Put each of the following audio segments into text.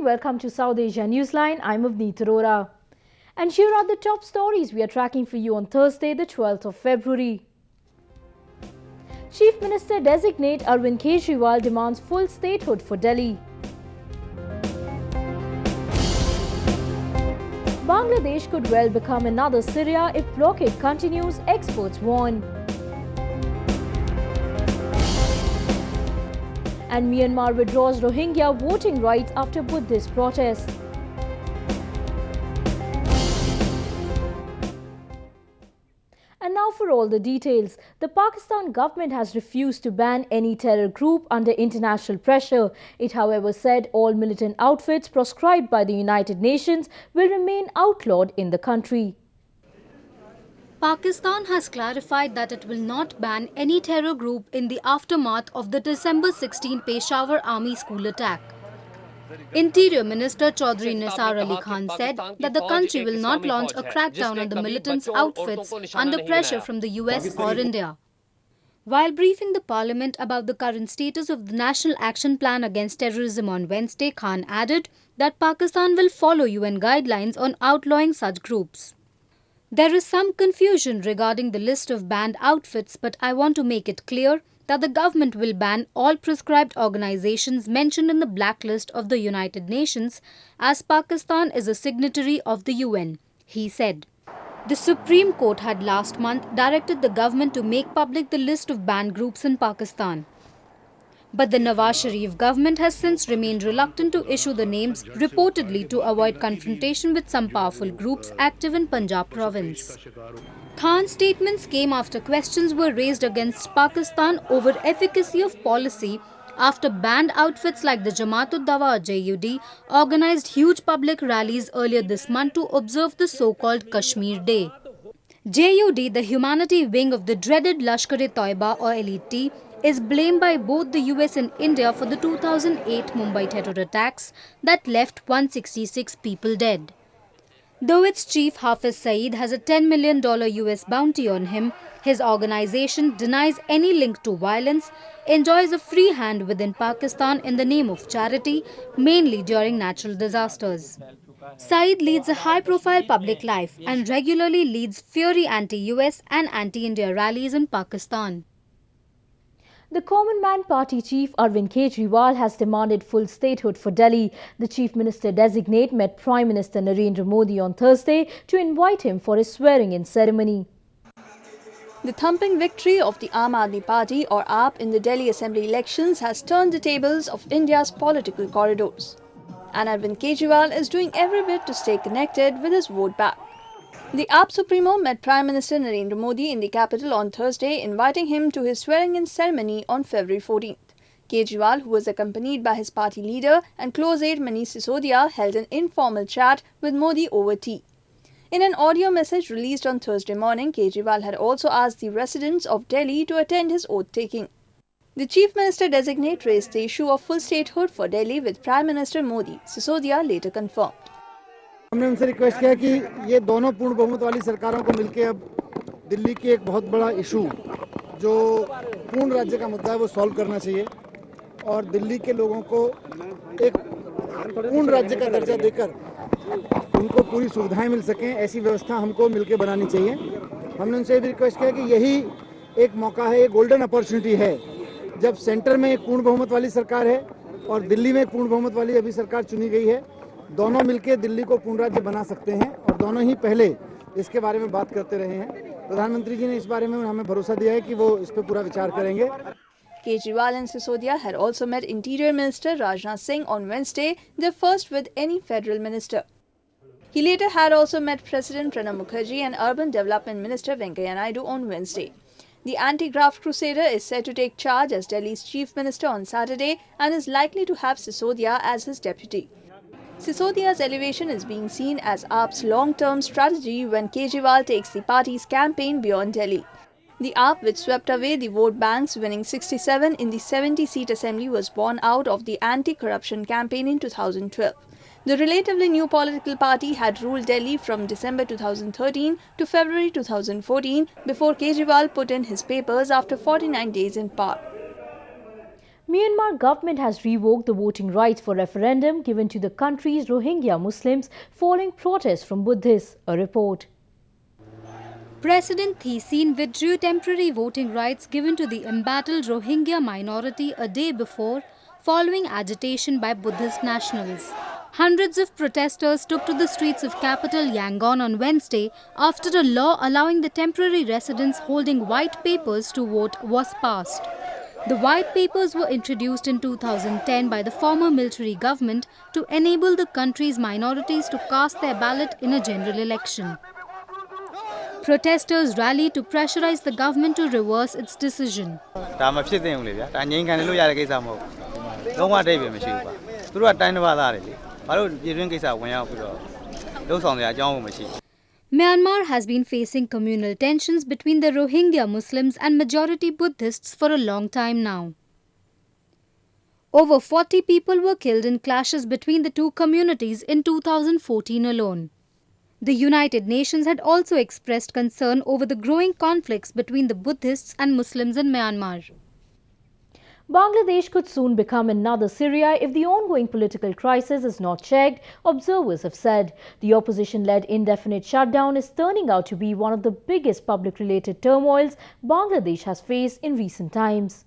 evening. Welcome to South Asia Newsline. I'm Avneet Arora. And here are the top stories we are tracking for you on Thursday, the 12th of February. Chief Minister Designate Arvind Kejriwal demands full statehood for Delhi. Bangladesh could well become another Syria if blockade continues, experts warn. And Myanmar withdraws Rohingya voting rights after Buddhist protest. And now for all the details. The Pakistan government has refused to ban any terror group under international pressure. It, however, said all militant outfits proscribed by the United Nations will remain outlawed in the country. Pakistan has clarified that it will not ban any terror group in the aftermath of the December 16 Peshawar Army school attack. Interior Minister Chaudhry Nisar Ali Khan said that the country will not launch a crackdown on the militants' outfits under pressure from the US or India. While briefing the Parliament about the current status of the National Action Plan Against Terrorism on Wednesday, Khan added that Pakistan will follow UN guidelines on outlawing such groups. There is some confusion regarding the list of banned outfits, but I want to make it clear that the government will ban all prescribed organizations mentioned in the blacklist of the United Nations, as Pakistan is a signatory of the UN, he said. The Supreme Court had last month directed the government to make public the list of banned groups in Pakistan. But the Nawaz Sharif government has since remained reluctant to issue the names, reportedly to avoid confrontation with some powerful groups active in Punjab province. Khan's statements came after questions were raised against Pakistan over efficacy of policy after banned outfits like the Jamaat-ud-Dawa JUD organized huge public rallies earlier this month to observe the so-called Kashmir Day. JUD, the humanity wing of the dreaded Lashkar-e-Toiba or LET, is blamed by both the US and India for the 2008 Mumbai terror attacks that left 166 people dead. Though its chief Hafiz Saeed has a $10 million US bounty on him, his organization denies any link to violence, enjoys a free hand within Pakistan in the name of charity, mainly during natural disasters. Saeed leads a high-profile public life and regularly leads fiery anti-US and anti-India rallies in Pakistan. The Common Man Party chief Arvind Kejriwal has demanded full statehood for Delhi. The chief minister designate met Prime Minister Narendra Modi on Thursday to invite him for his swearing-in ceremony. The thumping victory of the Aam Aadmi Party or AAP in the Delhi Assembly elections has turned the tables of India's political corridors. And Arvind Kejriwal is doing every bit to stay connected with his vote back. The AAP Supremo met Prime Minister Narendra Modi in the capital on Thursday, inviting him to his swearing-in ceremony on February 14th. Kejriwal, who was accompanied by his party leader and close aide Manish Sisodia, held an informal chat with Modi over tea. In an audio message released on Thursday morning, Kejriwal had also asked the residents of Delhi to attend his oath-taking. The Chief Minister designate raised the issue of full statehood for Delhi with Prime Minister Modi, Sisodia later confirmed. हमने उनसे request किया कि ये दोनों पूर्ण बहुमत वाली सरकारों को मिलकर अब दिल्ली की एक बहुत बड़ा इशू जो पूर्ण राज्य का मुद्दा है वो सॉल्व करना चाहिए और दिल्ली के लोगों को एक पूर्ण राज्य का दर्जा देकर उनको पूरी सुविधाएं मिल सकें, ऐसी व्यवस्था हमको मिलकर बनानी चाहिए। हमने उनसे भी रिक्वेस्ट किया कि यही एक मौका है, एक गोल्डन अपॉर्चुनिटी है जब सेंटर में एक पूर्ण बहुमत वाली सरकार है और दिल्ली में एक पूर्ण बहुमत वाली अभी सरकार चुनी गई है। दोनों मिलकर दिल्ली को पूर्ण राज्य बना सकते हैं और दोनों ही पहले इसके बारे में बात करते रहे हैं। प्रधानमंत्री जी ने इस बारे में हमें भरोसा दिया है कि वो इस पर पूरा विचार करेंगे। Kejriwal and Sisodia had also met Interior Minister Rajnath Singh on Wednesday, their first with any federal minister. He later had also met President Pranab Mukherjee and Urban Development Minister Venkaiah Naidu on Wednesday. The anti-graft crusader is set to take charge as Delhi's chief minister on Saturday and is likely to have Sisodia as his deputy. Sisodia's elevation is being seen as AAP's long-term strategy when Kejriwal takes the party's campaign beyond Delhi. The AAP, which swept away the vote banks, winning 67 in the 70-seat assembly, was born out of the anti-corruption campaign in 2012. The relatively new political party had ruled Delhi from December 2013 to February 2014 before Kejriwal put in his papers after 49 days in power. Myanmar government has revoked the voting rights for referendum given to the country's Rohingya Muslims following protests from Buddhists. A report. President Thein Sein withdrew temporary voting rights given to the embattled Rohingya minority a day before, following agitation by Buddhist nationals. Hundreds of protesters took to the streets of capital Yangon on Wednesday after a law allowing the temporary residents holding white papers to vote was passed. The white papers were introduced in 2010 by the former military government to enable the country's minorities to cast their ballot in a general election. Protesters rallied to pressurize the government to reverse its decision. Myanmar has been facing communal tensions between the Rohingya Muslims and majority Buddhists for a long time now. Over 40 people were killed in clashes between the two communities in 2014 alone. The United Nations had also expressed concern over the growing conflicts between the Buddhists and Muslims in Myanmar. Bangladesh could soon become another Syria if the ongoing political crisis is not checked, observers have said. The opposition-led indefinite shutdown is turning out to be one of the biggest public-related turmoils Bangladesh has faced in recent times.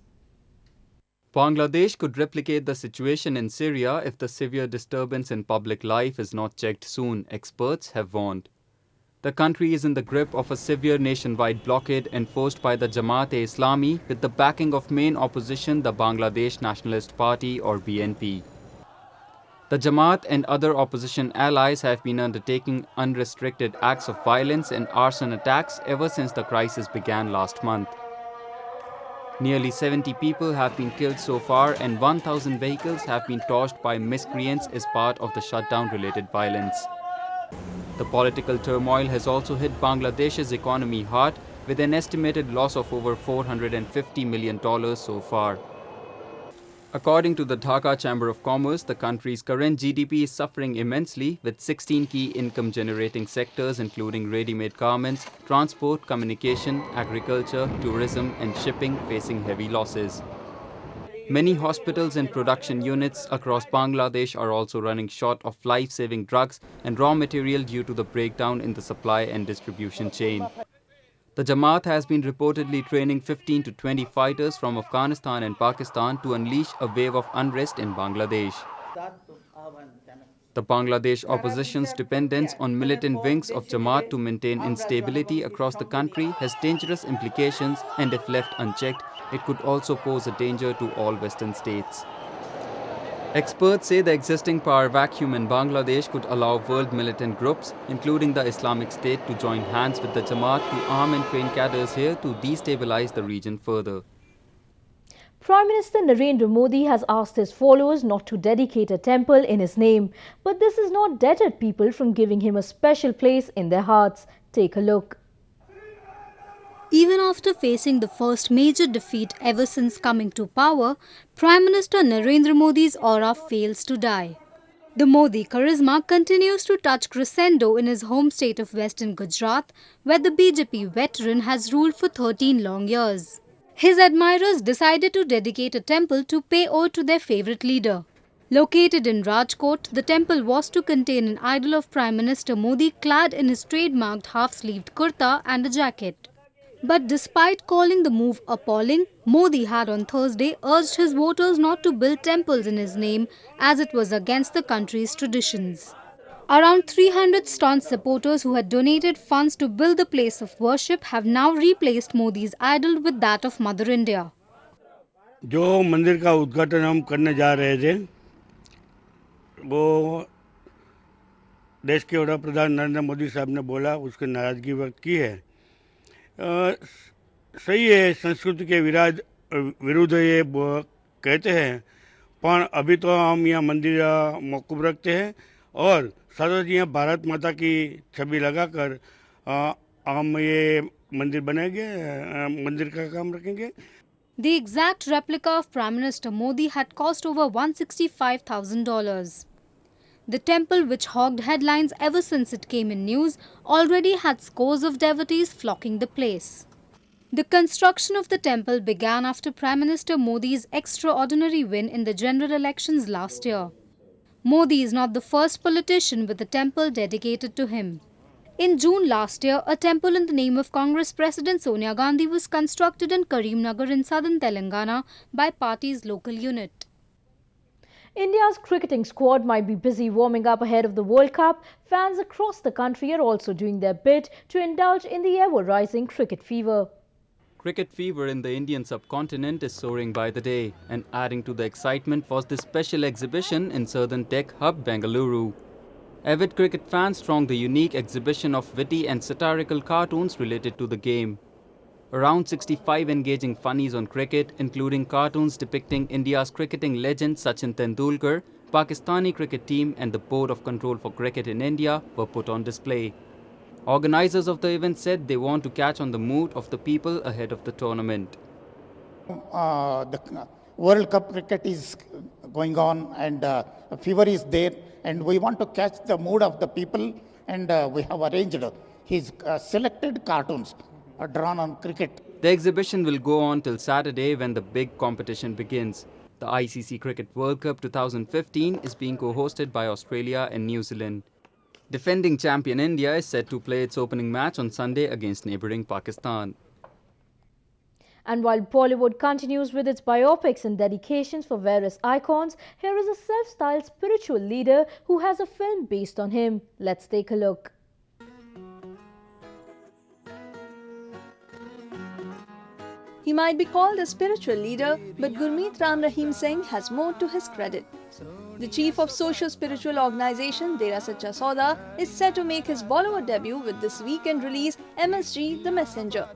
Bangladesh could replicate the situation in Syria if the severe disturbance in public life is not checked soon, experts have warned. The country is in the grip of a severe nationwide blockade enforced by the Jamaat-e-Islami with the backing of main opposition, the Bangladesh Nationalist Party or BNP. The Jamaat and other opposition allies have been undertaking unrestricted acts of violence and arson attacks ever since the crisis began last month. Nearly 70 people have been killed so far and 1,000 vehicles have been torched by miscreants as part of the shutdown-related violence. The political turmoil has also hit Bangladesh's economy hard, with an estimated loss of over $450 million so far. According to the Dhaka Chamber of Commerce, the country's current GDP is suffering immensely, with 16 key income-generating sectors including ready-made garments, transport, communication, agriculture, tourism and shipping facing heavy losses. Many hospitals and production units across Bangladesh are also running short of life-saving drugs and raw material due to the breakdown in the supply and distribution chain. The Jamaat has been reportedly training 15 to 20 fighters from Afghanistan and Pakistan to unleash a wave of unrest in Bangladesh. The Bangladesh opposition's dependence on militant wings of Jamaat to maintain instability across the country has dangerous implications, and if left unchecked, it could also pose a danger to all Western states. Experts say the existing power vacuum in Bangladesh could allow world militant groups, including the Islamic State, to join hands with the Jamaat to arm and train cadres here to destabilize the region further. Prime Minister Narendra Modi has asked his followers not to dedicate a temple in his name, but this has not deterred people from giving him a special place in their hearts. Take a look. Even after facing the first major defeat ever since coming to power, Prime Minister Narendra Modi's aura fails to die. The Modi charisma continues to touch crescendo in his home state of Western Gujarat, where the BJP veteran has ruled for 13 long years. His admirers decided to dedicate a temple to pay ode to their favourite leader. Located in Rajkot, the temple was to contain an idol of Prime Minister Modi clad in his trademarked half-sleeved kurta and a jacket. But despite calling the move appalling, Modi had on Thursday urged his voters not to build temples in his name as it was against the country's traditions. Around 300 staunch supporters who had donated funds to build the place of worship have now replaced Modi's idol with that of Mother India. जो मंदिर का उद्घाटन हम करने जा रहे थे वो देश के वड़ा प्रधान नरेंद्र मोदी साहब ने बोला, उसकी नाराज़गी व्यक्त की है। सही है, संस्कृति के विरुद्ध ये कहते हैं, पर अभी तो हम यहाँ मंदिर मौकूफ रखते हैं और साथ ही यहाँ भारत माता की छवि लगाकर हम ये मंदिर बनाएंगे, मंदिर का काम रखेंगे। The exact replica of Prime Minister Modi had cost over $165,000. The temple, which hogged headlines ever since it came in news, already had scores of devotees flocking the place. The construction of the temple began after Prime Minister Modi's extraordinary win in the general elections last year. Modi is not the first politician with a temple dedicated to him. In June last year, a temple in the name of Congress President Sonia Gandhi was constructed in Karimnagar in southern Telangana by party's local unit. India's cricketing squad might be busy warming up ahead of the World Cup. Fans across the country are also doing their bit to indulge in the ever-rising cricket fever. Cricket fever in the Indian subcontinent is soaring by the day, and adding to the excitement was this special exhibition in Southern Tech Hub, Bengaluru. Avid cricket fans thronged the unique exhibition of witty and satirical cartoons related to the game. Around 65 engaging funnies on cricket, including cartoons depicting India's cricketing legend Sachin Tendulkar, Pakistani cricket team and the Board of Control for Cricket in India were put on display. Organizers of the event said they want to catch on the mood of the people ahead of the tournament. The World Cup cricket is going on and fever is there, and we want to catch the mood of the people, and we have arranged his selected cartoons drawn on cricket. The exhibition will go on till Saturday when the big competition begins. The ICC Cricket World Cup 2015 is being co-hosted by Australia and New Zealand. Defending champion India is set to play its opening match on Sunday against neighbouring Pakistan. And while Bollywood continues with its biopics and dedications for various icons, here is a self-styled spiritual leader who has a film based on him. Let's take a look. He might be called a spiritual leader, but Gurmeet Ram Rahim Singh has more to his credit. The chief of social spiritual organisation Dera Sacha Sauda is set to make his Bollywood debut with this weekend release MSG The Messenger.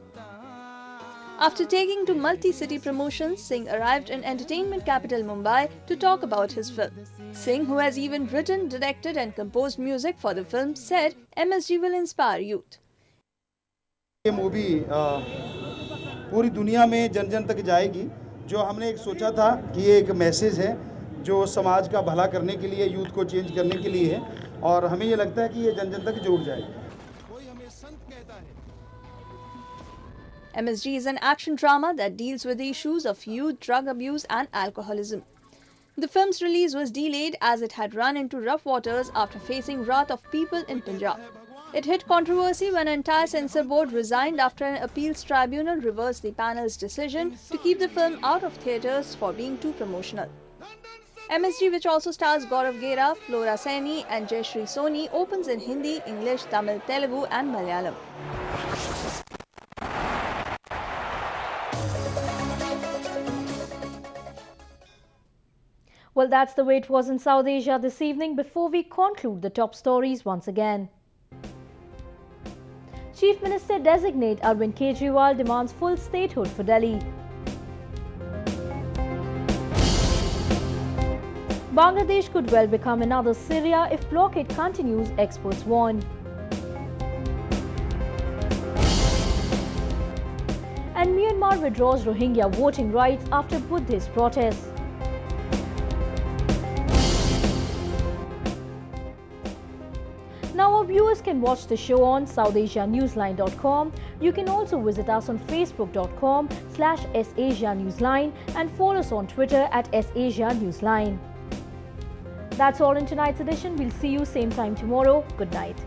After taking to multi-city promotions, Singh arrived in entertainment capital Mumbai to talk about his film. Singh, who has even written, directed and composed music for the film, said MSG will inspire youth. ये movie पूरी दुनिया में जन जन तक जाएगी। जो हमने एक सोचा था कि ये एक मैसेज है जो समाज का भला करने के लिए, यूथ को चेंज करने के लिए है, और हमें ये लगता है कि ये जन जन तक जरूर जाएगी। MSG is an action drama that deals with the issues of youth, drug abuse and alcoholism. The film's release was delayed as it had run into rough waters after facing wrath of people in Punjab. It hit controversy when an entire censor board resigned after an appeals tribunal reversed the panel's decision to keep the film out of theatres for being too promotional. MSG, which also stars Gaurav Gera, Flora Saini and Jayashree Soni, opens in Hindi, English, Tamil, Telugu and Malayalam. Well, that's the way it was in South Asia this evening. Before we conclude the top stories once again. Chief Minister designate Arvind Kejriwal demands full statehood for Delhi. Bangladesh could well become another Syria if blockade continues, experts warn. And Myanmar withdraws Rohingya voting rights after Buddhist protests. Now our viewers can watch the show on SouthAsiaNewsline.com. You can also visit us on Facebook.com/SAsiaNewsline and follow us on Twitter @SAsiaNewsline. That's all in tonight's edition. We'll see you same time tomorrow. Good night.